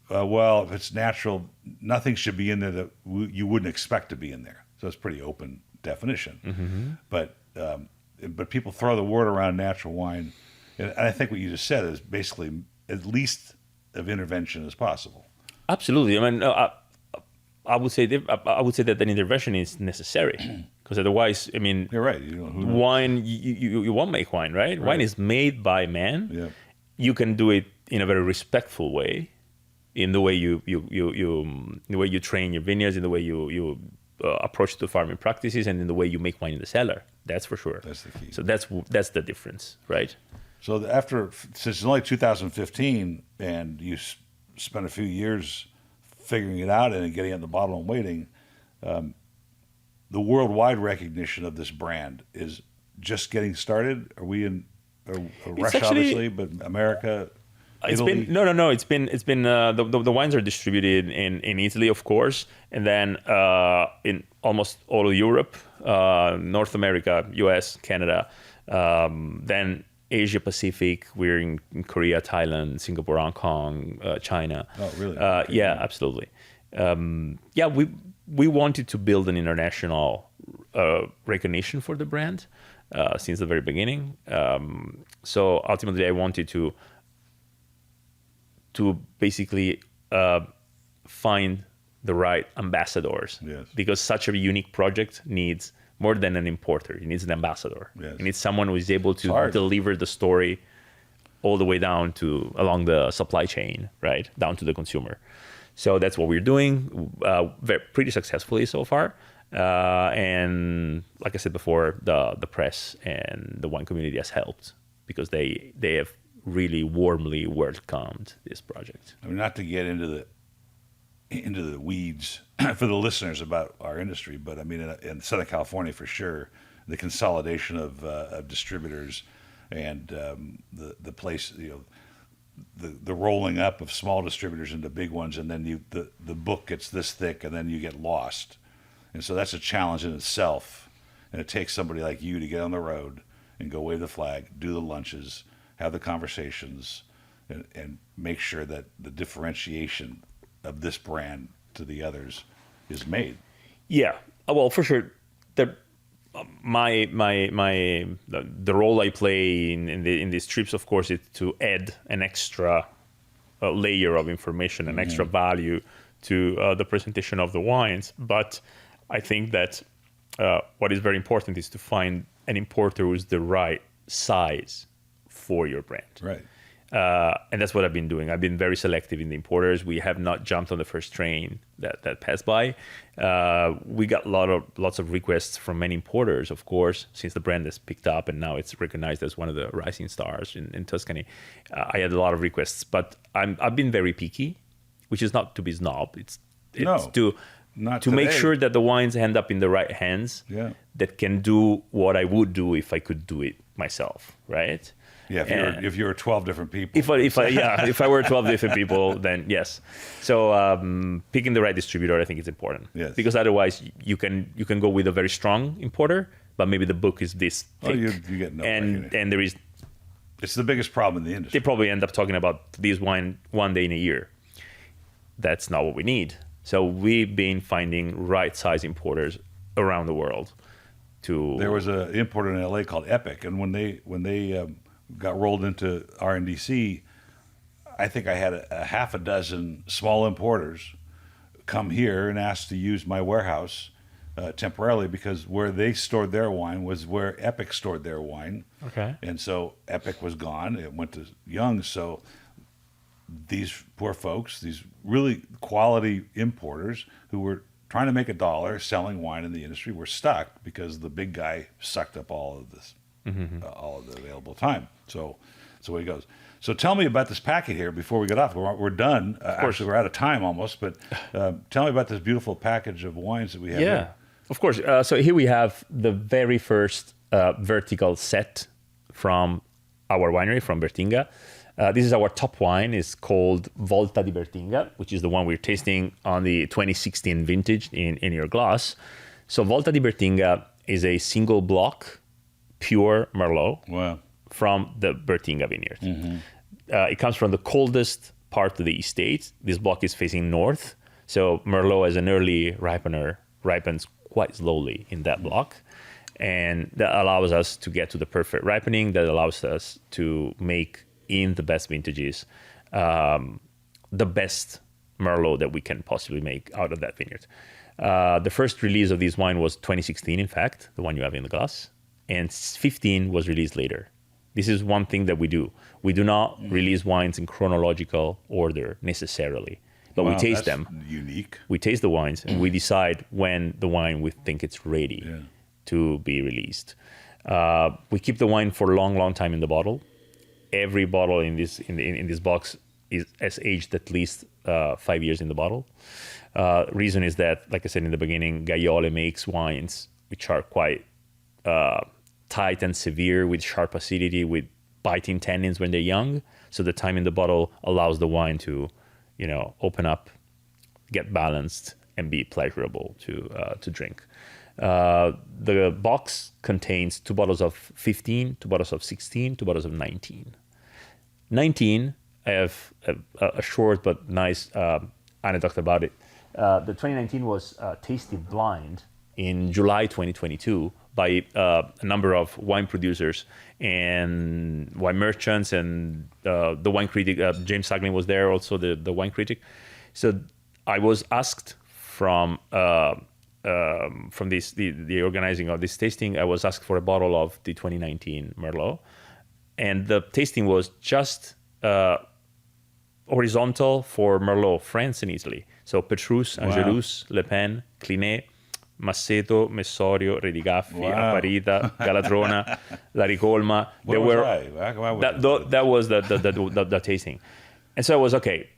Speaker 3: if it's natural, nothing should be in there that you wouldn't expect to be in there. So it's a pretty open definition. Mm-hmm. But people throw the word around natural wine, and I think what you just said is basically at least of intervention as possible.
Speaker 1: Absolutely. I mean, I would say that an intervention is necessary. Because otherwise, I mean,
Speaker 3: you're right.
Speaker 1: Wine, you won't make wine, right? Wine is made by man.
Speaker 3: Yeah.
Speaker 1: You can do it in a very respectful way, in the way you train your vineyards, in the way you approach to farming practices, and in the way you make wine in the cellar. That's for sure.
Speaker 3: That's the key.
Speaker 1: So that's the difference, right?
Speaker 3: So since it's only 2015, and you spent a few years figuring it out and getting it in the bottle and waiting. The worldwide recognition of this brand is just getting started. Are we in Russia, obviously, but America, Italy?
Speaker 1: No. It's been the wines are distributed in Italy, of course, and then in almost all of Europe, North America, US, Canada, then Asia Pacific. We're in Korea, Thailand, Singapore, Hong Kong, China.
Speaker 3: Oh, really?
Speaker 1: Yeah, absolutely. We wanted to build an international recognition for the brand since the very beginning. So ultimately, I wanted to basically find the right ambassadors.
Speaker 3: Yes.
Speaker 1: Because such a unique project needs more than an importer. It needs an ambassador.
Speaker 3: Yes.
Speaker 1: It needs someone who is able to deliver the story all the way down along the supply chain, right, down to the consumer. So that's what we're doing, pretty successfully so far. And like I said before, the press and the wine community has helped because they have really warmly welcomed this project.
Speaker 3: I mean, not to get into the weeds for the listeners about our industry, but I mean, in Southern California for sure, the consolidation of distributors and the place, the rolling up of small distributors into big ones, and then the book gets this thick, and then you get lost, and so that's a challenge in itself. And it takes somebody like you to get on the road and go wave the flag, do the lunches, have the conversations, and make sure that the differentiation of this brand to the others is made.
Speaker 1: Yeah, well, for sure. The the role I play in these trips, of course, is to add an extra layer of information, an extra value to the presentation of the wines. But I think that what is very important is to find an importer who's the right size for your brand.
Speaker 3: Right.
Speaker 1: And that's what I've been doing. I've been very selective in the importers. We have not jumped on the first train that passed by. We got lots of requests from many importers, of course, since the brand has picked up and now it's recognized as one of the rising stars in Tuscany. I had a lot of requests, but I've been very picky, which is not to be snob. It's to make sure that the wines end up in the right hands that can do what I would do if I could do it myself, right?
Speaker 3: Yeah, if you were 12 different people.
Speaker 1: If I were 12 different people, then yes. So picking the right distributor, I think is important.
Speaker 3: Yes.
Speaker 1: Because otherwise you can go with a very strong importer, but maybe the book is this thick.
Speaker 3: You get no.
Speaker 1: And there is.
Speaker 3: It's the biggest problem in the industry.
Speaker 1: They probably end up talking about this wine one day in a year. That's not what we need. So we've been finding right size importers around the world.
Speaker 3: There was an importer in LA called Epic, and when they got rolled into RNDC, I think I had a half a dozen small importers come here and ask to use my warehouse temporarily because where they stored their wine was where Epic stored their wine.
Speaker 1: Okay.
Speaker 3: And so Epic was gone. It went to Young. So these poor folks, these really quality importers who were trying to make $1 selling wine in the industry were stuck because the big guy sucked up all of this. All of the available time. So away it goes. So tell me about this packet here before we get off. We're done. Actually, we're out of time almost, but tell me about this beautiful package of wines that we have here.
Speaker 1: Of course. So here we have the very first vertical set from our winery, from Bertinga. This is our top wine. It's called Volta di Bertinga, which is the one we're tasting on the 2016 vintage in your glass. So Volta di Bertinga is a single block pure Merlot from the Bertinga vineyard. It comes from the coldest part of the estate. This block is facing north. So Merlot, as an early ripener, ripens quite slowly in that block. And that allows us to get to the perfect ripening. That allows us to make, in the best vintages, the best Merlot that we can possibly make out of that vineyard. The first release of this wine was 2016, in fact, the one you have in the glass. And 15 was released later. This is one thing that we do. We do not release wines in chronological order necessarily, but we taste them.
Speaker 3: Unique.
Speaker 1: We taste the wines and we decide when the wine we think it's ready to be released. We keep the wine for a long time in the bottle. Every bottle in this box has aged at least 5 years in the bottle. Reason is that, like I said in the beginning, Gaiole makes wines which are quite tight and severe, with sharp acidity, with biting tannins when they're young. So the time in the bottle allows the wine to, open up, get balanced, and be pleasurable to drink. The box contains 2 bottles of 15, 2 bottles of 16, 2 bottles of 19. 19, I have a short but nice anecdote about it. The 2019 was tasted blind in July 2022 by a number of wine producers and wine merchants, and the wine critic, James Saglin was there, also the wine critic. So I was asked from the organizing of this tasting, I was asked for a bottle of the 2019 Merlot, and the tasting was just horizontal for Merlot, France and Italy. So Petrus, Angelus, Le Pen, Clinet, Masseto, Messorio, Redigaffi, Apparita, Galadrona, La Ricolma. That was the tasting. And so I was, okay,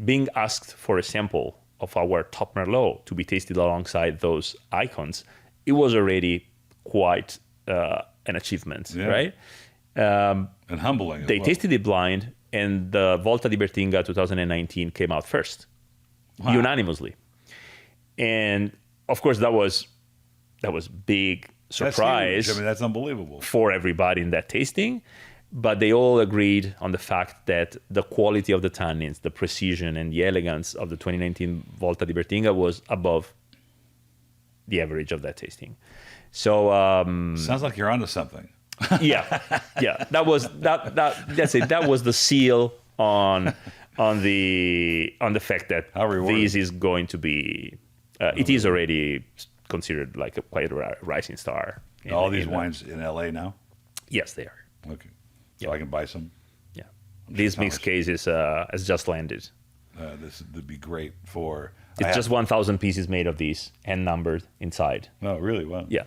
Speaker 1: being asked for a sample of our top Merlot to be tasted alongside those icons, it was already quite an achievement, right?
Speaker 3: And humbling.
Speaker 1: They tasted it blind, and the Volta di Bertinga 2019 came out first, unanimously. And of course, that was big surprise.
Speaker 3: That's huge. That's unbelievable
Speaker 1: for everybody in that tasting. But they all agreed on the fact that the quality of the tannins, the precision and the elegance of the 2019 Volta di Bertinga was above the average of that tasting. So
Speaker 3: Sounds like you're onto something.
Speaker 1: yeah. That's it. That was the seal on the fact that
Speaker 3: How rewarding.
Speaker 1: this is going to be. It is already considered like quite a rising star.
Speaker 3: All these wines in LA now?
Speaker 1: Yes, they are.
Speaker 3: Okay. So I can buy some?
Speaker 1: Yeah. This mixed case has just landed.
Speaker 3: This would be great for...
Speaker 1: It's just 1,000 pieces made of these, hand numbered inside.
Speaker 3: Oh, really? Wow.
Speaker 1: Yeah.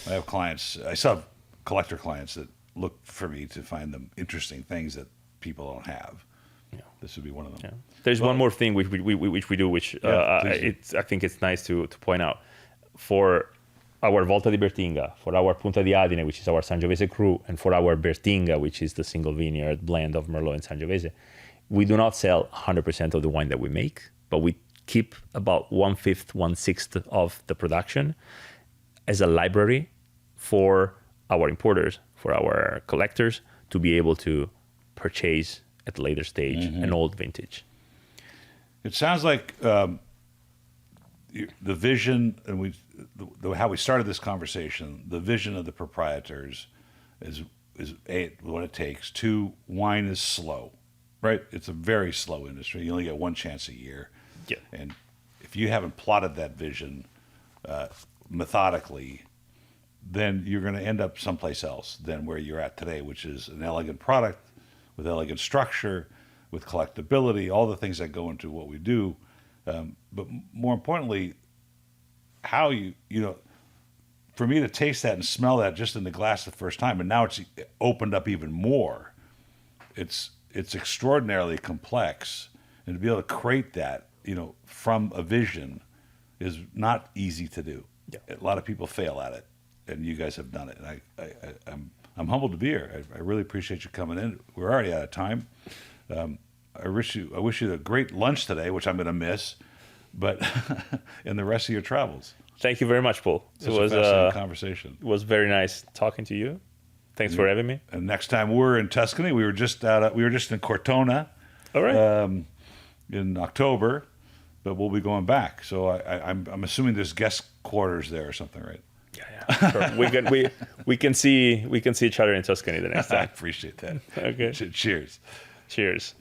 Speaker 3: I have clients, I still have collector clients that look for me to find them interesting things that people don't have.
Speaker 1: Yeah.
Speaker 3: This would be one of them.
Speaker 1: Yeah. There's one more thing which we do, which
Speaker 3: please do.
Speaker 1: I think it's nice to point out. For our Volta di Bertinga, for our Punta di Adine, which is our Sangiovese cru, and for our Bertinga, which is the single vineyard blend of Merlot and Sangiovese, we do not sell 100% of the wine that we make, but we keep about 1/5, 1/6 of the production as a library for our importers, for our collectors, to be able to purchase at a later stage an old vintage.
Speaker 3: It sounds like the vision, and how we started this conversation, the vision of the proprietors is A, what it takes. 2, wine is slow, right? It's a very slow industry. You only get one chance a year.
Speaker 1: Yeah.
Speaker 3: And if you haven't plotted that vision methodically, then you're going to end up someplace else than where you're at today, which is an elegant product with elegant structure, with collectability, all the things that go into what we do. But more importantly, how for me to taste that and smell that just in the glass the first time, and now it's opened up even more. It's extraordinarily complex, and to be able to create that, from a vision is not easy to do.
Speaker 1: Yeah.
Speaker 3: A lot of people fail at it, and you guys have done it. And I'm humbled to be here. I really appreciate you coming in. We're already out of time. I wish you a great lunch today, which I'm going to miss, but in the rest of your travels.
Speaker 1: Thank you very much, Paul.
Speaker 3: It was a fascinating conversation.
Speaker 1: It was very nice talking to you. Thanks for having me.
Speaker 3: And next time we're in Tuscany, we were just in Cortona.
Speaker 1: All right.
Speaker 3: In October, but we'll be going back. So I'm assuming there's guest quarters there or something, right?
Speaker 1: Yeah. Sure. we can see each other in Tuscany the next
Speaker 3: I
Speaker 1: time.
Speaker 3: appreciate that.
Speaker 1: Okay.
Speaker 3: Cheers.
Speaker 1: Cheers.